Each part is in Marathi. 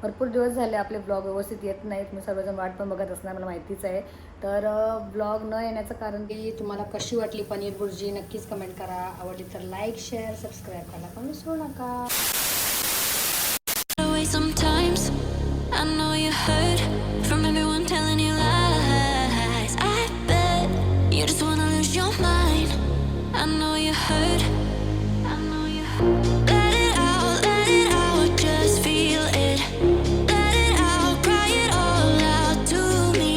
भरपूर दिवस झाले आपले ब्लॉग व्यवस्थित येत नाहीत. मी सर्वजण वाट पण बघत असणार, मला माहितीच आहे. तर ब्लॉग न येण्याचं कारण की तुम्हाला कशी वाटली पनीर बुर्जी नक्कीच कमेंट करा. आवडली तर लाईक शेअर सबस्क्राईब करायला पण विसरू नका. Sometimes I know you heard from everyone telling you lies. I bet you just wanna lose your mind. I know you heard. I know you heard. Let it out, just feel it. Let it out, cry it all out to me.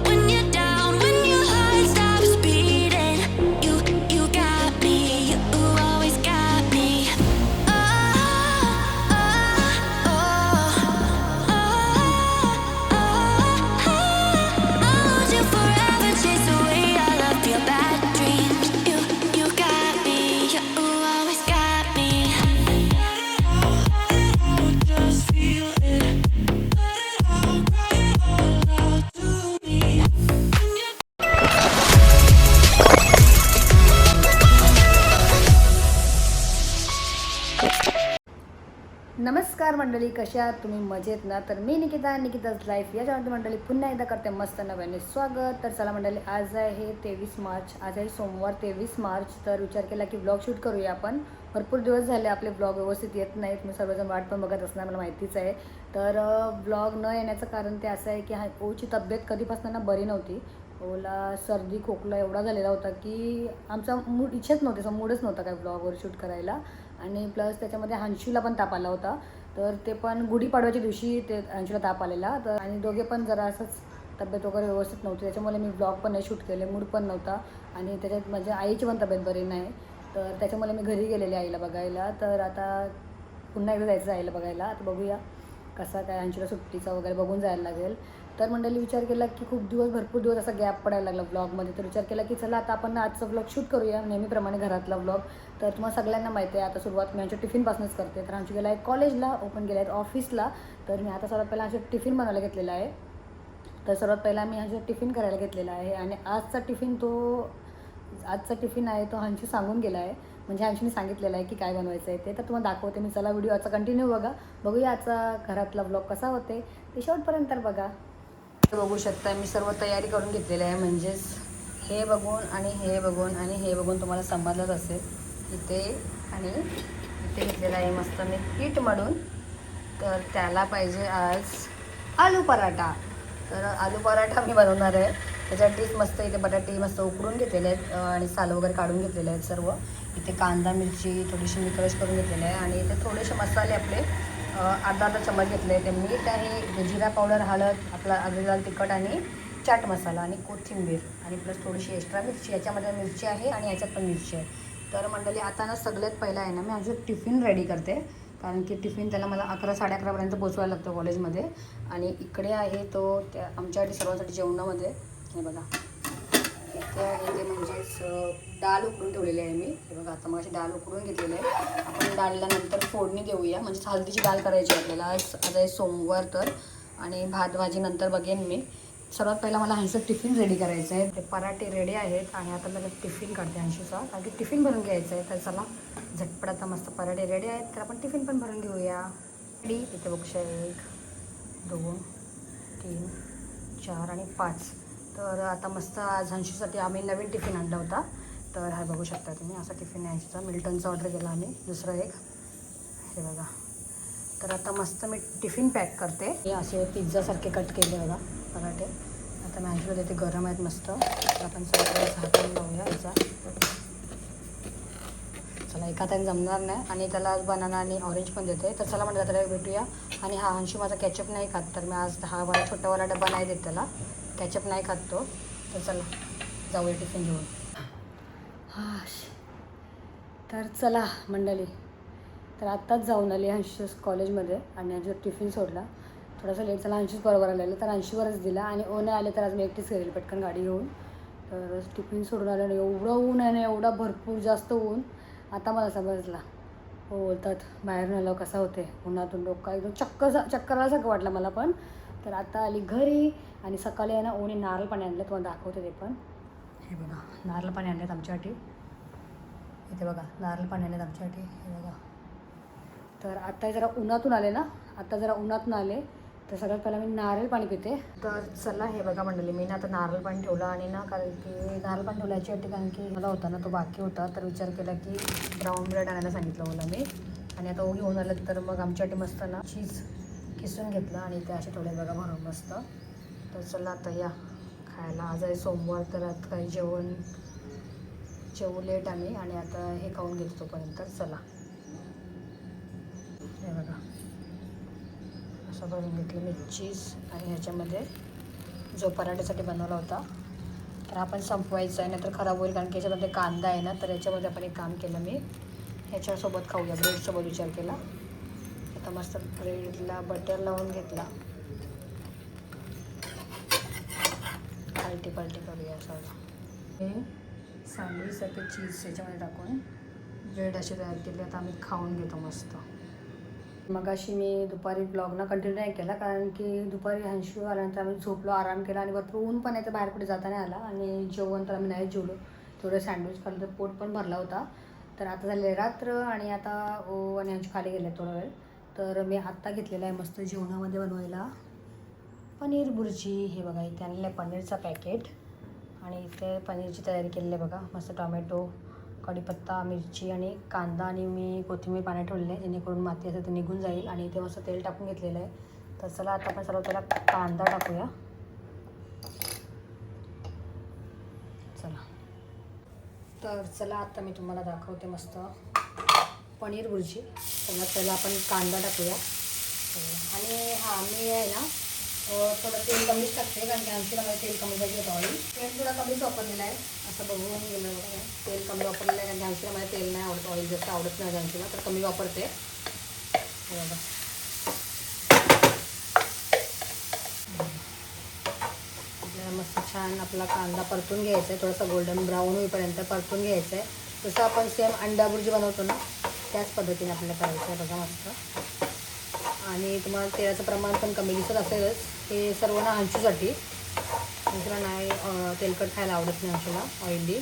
When you're down, when your heart stops beating, you got me, you always got me. नमस्कार मंडळी, कशा आहात तुम्ही? मजेत ना? तर मी निकिताज लाईफ या चॅनलमध्ये मंडळी पुन्हा एकदा करते मस्त नव्याने स्वागत. तर चला मंडळी, आज आहे 23 मार्च, आज आहे सोमवार 23 मार्च. तर विचार केला की ब्लॉग शूट करूया आपण. भरपूर दिवस झाले आपले ब्लॉग व्यवस्थित येत नाहीत. मी सर्वजण वाट पण बघत असणार, मला माहितीच आहे. तर ब्लॉग न येण्याचं कारण ते असं आहे की ओची तब्येत कधीपासून ना बरी नव्हती. ओला सर्दी खोकला एवढा झालेला होता की आमचा मूड इच्छाच नव्हती, असं मूडच नव्हता काय ब्लॉगवर शूट करायला. आणि प्लस त्याच्यामध्ये हंशूला पण ताप आला होता. तर ते पण गुढीपाडव्याच्या दिवशी ते हंशूला ताप आलेला. तर आणि दोघे पण जरा असंच तब्येत वगैरे व्यवस्थित नव्हती, त्याच्यामुळे मी ब्लॉग पण नाही शूट केले, मूड पण नव्हता. आणि त्याच्यात माझ्या आईची पण तब्येत बरी नाही. तर त्याच्यामुळे मी घरी गेलेले आईला बघायला. तर आता पुन्हा एकदा जायचं आईला बघायला. आता बघूया कसा काय हंशूला सुट्टीचा वगैरे बघून जायला लागेल. तर मंडळी विचार केला की भरपूर दिवस असा गॅप पडायला लागला ब्लॉगमध्ये. तर विचार केला की चला आता आपण आजचा ब्लॉग शूट करूया नेहमीप्रमाणे घरातला ब्लॉग. तर तुम्हाला सगळ्यांना माहिती आहे आता सुरुवात मी आमच्या टिफिनपासूनच करते. तर आमची गेला आहे कॉलेजला, ओपन गेला आहेत ऑफिसला. तर मी आता सर्वात पहिला आमच्या टिफिन बनवायला घेतलेला आहे. तर सर्वात पहिला मी आमच्या टिफिन करायला घेतलेला आहे. आणि आजचा टिफिन आहे तो हंशू सांगून गेला आहे, म्हणजे हंशूने सांगितलेलं आहे की काय बनवायचं आहे ते. तर तुम्हाला दाखवते मी. चला व्हिडिओ आजचा कंटिन्यू बघूया आजचा घरातला ब्लॉग कसा होते ते शेवटपर्यंत बघा. बघू शकता मी सर्व तयारी करून घेतलेली आहे, म्हणजेच हे बघून आणि हे बघून आणि हे बघून तुम्हाला समजलंच असेल. इथे आणि इथे घेतलेलं आहे मस्त मी पीठ मळून. तर त्याला पाहिजे आज आलू पराठा. तर आलू पराठा मी बनवणार आहे. त्याच्यासाठीच मस्त इथे बटाटे मस्त उकडून घेतलेले आहेत आणि साल वगैरे काढून घेतलेले आहेत सर्व. इथे कांदा मिरची थोडीशी मी क्रश करून घेतलेली आहे. आणि इथे थोडेसे मसाले आपले अर्धा चम्मच घेतले. ते मीठ आहे, जिरा पावडर, हळद, आपला लाल तिखट आणि चाट मसाला आणि कोथिंबीर आणि प्लस थोडीशी एक्स्ट्रा मिरची. याच्यामध्ये मिरची आहे आणि याच्यात पण मिरची आहे. तर मंडळी आता ना सगळ्यात पहिला आहे ना मी माझं टिफिन रेडी करते, कारण की टिफिन त्याला मला 11 साडे 11पर्यंत पोचवायला लागतो कॉलेजमध्ये. आणि इकडे आहे तो त्या आमच्यासाठी सर्वांसाठी जेवणामध्ये हे बघा इथे आहे ते म्हणजेच डाळ उकडून ठेवलेली आहे मी. हे बघा आता मग अशी डाळ उकडून घेतलेली आहे. आपण डाळला नंतर फोडणी देऊया, म्हणजे हळदीची डाळ करायची आपल्याला. आज आहे सोमवार तर. आणि भात भाजी नंतर बघेन मी. सर्वात पहिला मला हंसं टिफिन रेडी करायचं आहे. ते पराठे रेडी आहेत आणि आता मला टिफिन काढते हंशीचा, कारण की टिफिन भरून घ्यायचं आहे. तर चला झटपट आता मस्त पराठे रेडी आहेत, तर आपण टिफिन पण भरून घेऊया. रेडी इथे बघूया 1 2 3 4 आणि 5. तर आता मस्त आज हंशीसाठी आम्ही नवीन टिफिन आणला होता. तर हा बघू शकता तुम्ही, असा टिफिन आहे हंशीचा. मिल्टनचा ऑर्डर केला आम्ही दुसरा एक. हे बघा. तर आता मस्त मी टिफिन पॅक करते. हे असे पिझ्झासारखे कट केले बघा पराठे. आता मी हंशीला देते, गरम आहेत मस्त. तर आपण सगळं झाकण लावूया याचा. चला एका टाईम जमणार नाही आणि त्याला आज बनाना आणि ऑरेंज पण देते. तर चला म्हणजे त्याला भेटूया. आणि हा हंशी माझा कॅचअप नाही खात, तर मी आज हा वाला छोटावाला डबा नाही देत त्याला, कॅचअप नाही खात तो. तर चला जाऊया टिफिन घेऊन. तर चला मंडळी, तर आत्ताच जाऊन आली हंशी कॉलेजमध्ये आणि हंशी टिफिन सोडला. थोडासा लेट झाला, हंशीच बरोबर आलेलं, तर हंशीवरच दिला. आणि ओने आले तर आज मी एकटीच गेली पटकन गाडी घेऊन. तर टिफिन सोडून आलं आणि एवढं ऊन आहे ना, एवढा भरपूर जास्त ऊन. आता मला समजला हो बोलतात बाहेर आलं कसं होते उन्हातून, डोका एकदम चक्कर आल्यासारखं वाटलं मला पण. तर आता आली घरी आणि सकाळी आहे ना ओने नारळ पाणी आणलं, तुम्हाला दाखवते ते पण. हे बघा नारळ पाणी आणलेत आमच्यासाठी. इथे बघा नारळ पाणी आणलेत आमच्यासाठी, हे बघा. तर आता जरा उन्हातून आले ना, आता जरा उन्हात आले तर सगळ्यात पहिला मी नारळ पाणी पिते. तर चला हे बघा मंडळी, मी ना आता नारळ पाणी ठेवलं आणि ना कारण की नारळ पाणी ठेवल्याची वाटते कारण की मला होता ना तो बाकी होता, तर विचार केला की ब्राऊन ब्रेड आणायला सांगितलं मला मी. आणि आता घेऊन आलं तर मग आमच्यासाठी मस्त ना चीज किसून घेतलं आणि ते असे ठेवले बघा भरून मस्त. तर चला आता या खायला. आज आहे सोमवार, तर आता काही जेवू लेट आम्ही आणि आता हे खाऊन घेतो तोपर्यंत. चला हे बघा असं भरून घेतलं मी चीज आणि ह्याच्यामध्ये जो पराठ्यासाठी बनवला होता तर आपण संपवायचा आहे, नाहीतर खराब होईल कारण की याच्यामध्ये कांदा आहे ना. तर याच्यामध्ये आपण एक काम केलं, मी ह्याच्यासोबत खाऊया ब्रेडसोबत विचार केला. आता मस्त ब्रेडला बटर लावून घेतला, पालटी करूया असं. हे सँडविचसाठी चीज याच्यामध्ये टाकून ब्रेड असे तयार केले. आता आम्ही खाऊन घेतो मस्त. मग अशी मी दुपारी ब्लॉग ना कंटिन्यू नाही केला कारण की दुपारी हंशू आल्यानंतर आम्ही झोपलो, आराम केला आणि भरपूर ऊन पण यायचं, बाहेर कुठे जाता नाही आला आणि जेवण तर आम्ही नाही जेवलो. थोडं सँडविच खाल्लं तर पोट पण भरला होता. तर आता झाले रात्र आणि आता आणि हंशू खाली गेले थोडा वेळ. तर मी आत्ता घेतलेला आहे मस्त जेवणामध्ये बनवायला पनीर बुर्जी. हे बघा इथे आणलेलं आहे पनीरचा पॅकेट आणि इथे पनीरची तयारी केलेली आहे बघा. मस्त टोमॅटो, कढीपत्ता, मिरची आणि कांदा आणि मी कोथिंबीर पाण्यात ठेवलेलं आहे जेणेकरून माती असं ते निघून जाईल. आणि इथे मस्त तेल टाकून घेतलेलं आहे. तर चला आता आपण सर्व त्याला कांदा टाकूया. चला तर चला आता मी तुम्हाला दाखवते मस्त पनीर बुर्जी. सगळ्यात पहिला आपण कांदा टाकूया आणि हा मी आहे ना थोडं तेल कमीच टाकते कारण की आमची मला तेल कमी पाहिजे होतं. ऑइल तेल थोडा कमीच वापरलेला आहे असं बघून गेलं बघा. तेल कमी वापरलेलं आहे कारण की आमची मला तेल नाही आवडत, ऑइल जास्त आवडत नाही आमचीला, तर कमी वापरते. बघा मस्त छान आपला कांदा परतून घ्यायचा आहे, थोडासा गोल्डन ब्राऊन होईपर्यंत परतून घ्यायचं आहे. जसं आपण सेम अंडा बुर्जी बनवतो ना त्याच पद्धतीने आपल्याला करायचं आहे बघा मस्त. आणि तुम्हाला तेलाचं प्रमाण पण कमी दिसत असेलच. हे सर्व ना अंशूसाठी, अंशूला नाही तेलकट खायला आवडत नाही अंशूला, ऑइली.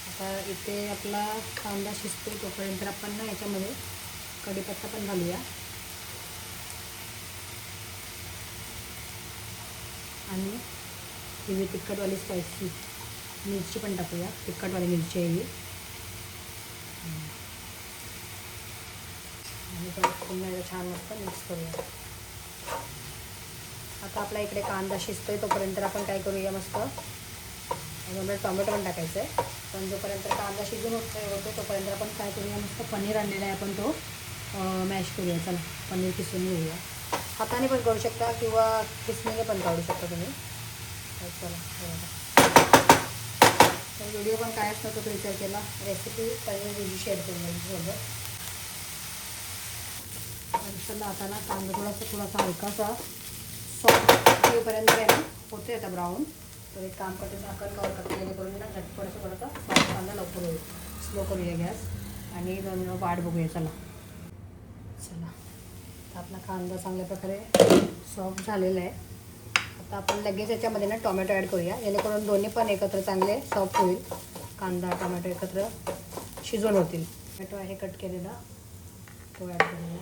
आता इथे आपला कांदा शिजतो तोपर्यंत आपण ना याच्यामध्ये कढीपत्ता पण घालूया आणि हिरवी तिखटवाली स्पायसी मिरची पण टाकूया, तिखटवाली मिरची आहे ही. आणि पुन्हा छान मस्त मिक्स करूया. आता आपल्या इकडे कांदा शिजतोय तोपर्यंत आपण काय करूया मस्त त्यामध्ये टोमॅटो पण टाकायचं आहे. पण जोपर्यंत कांदा शिजून होतो तोपर्यंत आपण काय करूया मस्त पनीर आणलेला आहे आपण तो मॅश करूया. चला पनीर किसून घेऊया, हाताने पण करू शकता किंवा किसणीने पण काढू शकता तुम्ही. चला तर व्हिडिओ पण काय असतं तो विचार केला, रेसिपी पनीर बुर्जी शेअर करून सोबत. चला आता ना कांदा थोडासा हलकासा सॉफ्ट होईपर्यंत आहे ना होते आता ब्राऊन. तर एक काम करते झाकण कवर करते जेणेकरून ना झटपट थोडासा सॉफ्ट कांदा लवकर होईल. स्लो करूया गॅस आणि 2 मिनिट वाट बघूया. चला तर आपला कांदा चांगल्या प्रकारे सॉफ्ट झालेला आहे. आता आपण लगेच याच्यामध्ये ना टोमॅटो ॲड करूया जेणेकरून दोन्ही पण एकत्र चांगले सॉफ्ट होईल. कांदा टोमॅटो एकत्र शिजवून होतील. टोमॅटो आहे कट केलेला तो ॲड करूया.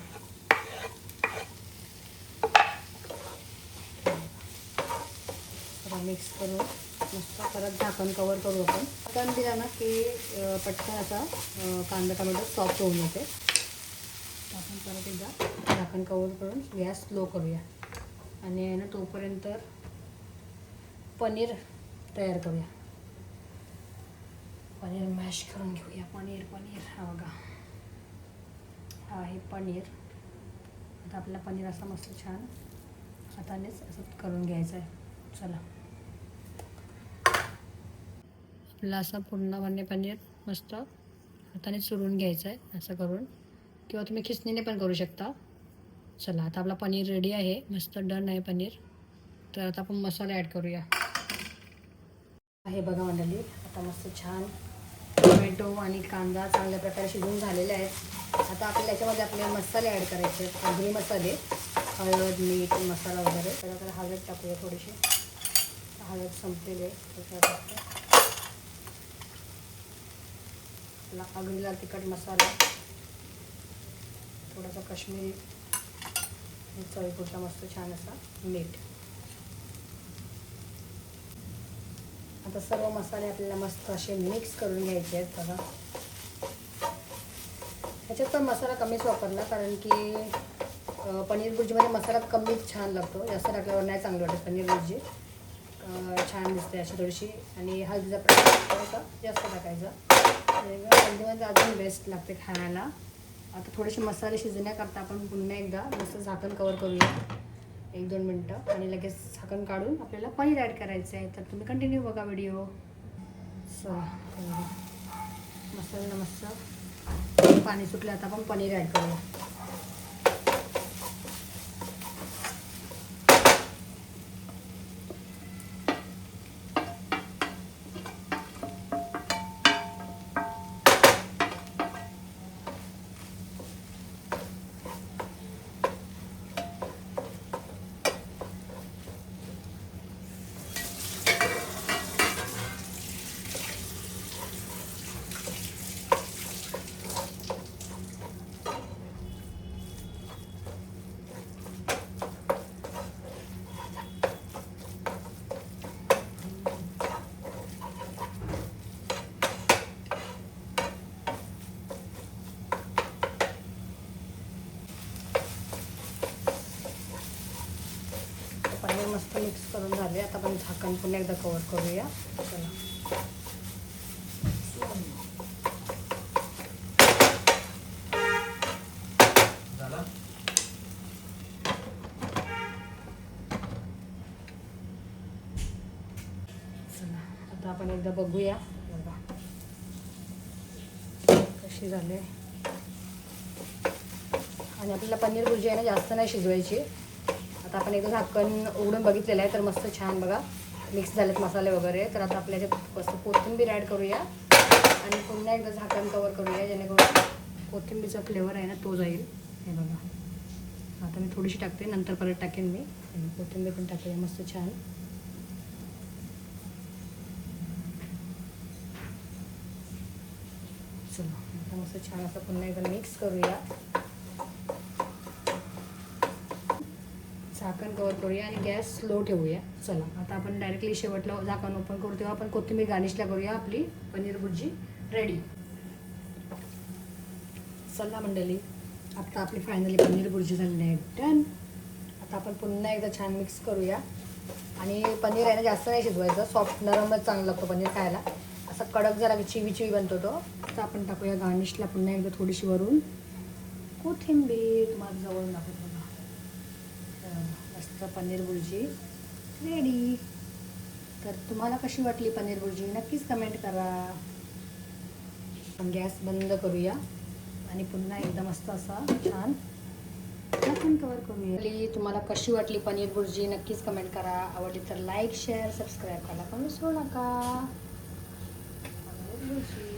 मिक्स करून मस्त परत झाकण कवर करू आपण. झाकण दिलं ना की पटकन असा कांदा टोमॅटो सॉफ्ट होऊन येते. आपण परत एकदा झाकण कवर करून गॅस स्लो करूया आणि आहे ना तोपर्यंत पनीर तयार करूया. पनीर मॅश करून घेऊया. पनीर हा बघा हा आहे पनीर. आता आपला पनीर असा मस्त छान हातानेच असं करून घ्यायचं आहे. चला आपला असा पूर्णपणे पनीर मस्त हाताने चुरून घ्यायचं आहे असं करून, किंवा तुम्ही खिसणीने पण करू शकता. चला आता आपला पनीर रेडी आहे, मस्त डन आहे पनीर. तर आता आपण मसाला ॲड करूया. हे बघा मंडळी आता मस्त छान टोमॅटो आणि कांदा चांगल्या प्रकारे शिजून झालेले आहेत. आता आपल्याला याच्यामध्ये आपले मसाले ॲड करायचे आहेत, आगरी मसाले, हळद मीठ मसाला वगैरे. तर हळद टाकूया थोडीशी, हळद संपलेले टाकते. आपला आगरी लाल तिखट मसाला थोडासा काश्मीरी चवीपुरता मस्त छान असा मीठ. आता सर्व मसाले आपल्याला मस्त असे मिक्स करून घ्यायचे आहेत बघा. ह्याच्यात पण मसाला कमीच वापरला, कारण की पनीर भुर्जीमध्ये मसाला कमीच छान लागतो. जास्त टाकल्यावर नाही चांगलं वाटत पनीर भुर्जी. छान दिसते अशी थोडीशी. आणि हळदीचा प्रमाण थोडासा जास्त टाकायचा, हळदीमध्ये अजून बेस्ट लागते खायला. आता थोडेसे मसाले शिजण्याकरता आपण पुन्हा एकदा मस्त झाकण कवर करूया 1-2 मिनटं, आणि लगेच झाकण काढून आपल्याला पनीर ॲड करायचं आहे. तर तुम्ही कंटिन्यू बघा व्हिडिओ. मसाला मस्त पाणी सुटलं. आता आपण पनीर ॲड करूया. पनीर मस्त मिक्स करून झाले. आता आपण झाकण पुन्हा एकदा कवर करूया. चला, चला आता आपण एकदा बघूया बघा कशी झाले. आणि आपल्याला पनीर भुर्जी आहे ना जास्त नाही शिजवायची. आता आपण एकदा झाकण उघडून बघितलेलं आहे, तर मस्त छान बघा मिक्स झालेत मसाले वगैरे. तर आता आपल्या ह्याच्यात मस्त कोथिंबीर ॲड करूया आणि पुन्हा एकदा झाकण कवर करूया, जेणेकरून कोथिंबीरचा फ्लेवर आहे ना तो जाईल. हे बघा आता मी थोडीशी टाकते, नंतर परत टाकेन मी. कोथिंबीर पण टाकूया मस्त छान. चला आता मस्त छान असं पुन्हा एकदा मिक्स करूया. झाकण कवर करूया आणि गॅस स्लो ठेवूया. चला आता आपण डायरेक्टली शेवटला झाकण ओपन करू तेव्हा आपण कोथिंबीर गार्निशला करूया. आपली पनीर भुर्जी रेडी. चला मंडळी, आता आपली फायनली पनीर भुर्जी झालेली आहे डन. आता आपण पुन्हा एकदा छान मिक्स करूया. आणि पनीर आहे ना जास्त नाही शिजवायचं, सॉफ्ट नरमच चांगलं लागतो पनीर खायला. असा कडक जरा चिवी बनतो तो. आता आपण टाकूया गार्निशला पुन्हा एकदा थोडीशी वरून कोथिंबीर. तुम्हाला जवळून दाखवतो बघा. मस्त पनीर भुर्जी रेडी. तर तुम्हाला कशी वाटली पनीर भुर्जी नक्कीच कमेंट करा. आपण गॅस बंद करूया आणि पुन्हा एकदा मस्त असा छान झाकण कवर करूया. तुम्हाला कशी वाटली पनीर भुर्जी नक्कीच कमेंट करा. आवडली तर लाईक शेअर सबस्क्राईब करायला पण विसरू नका. पनीर भुर्जी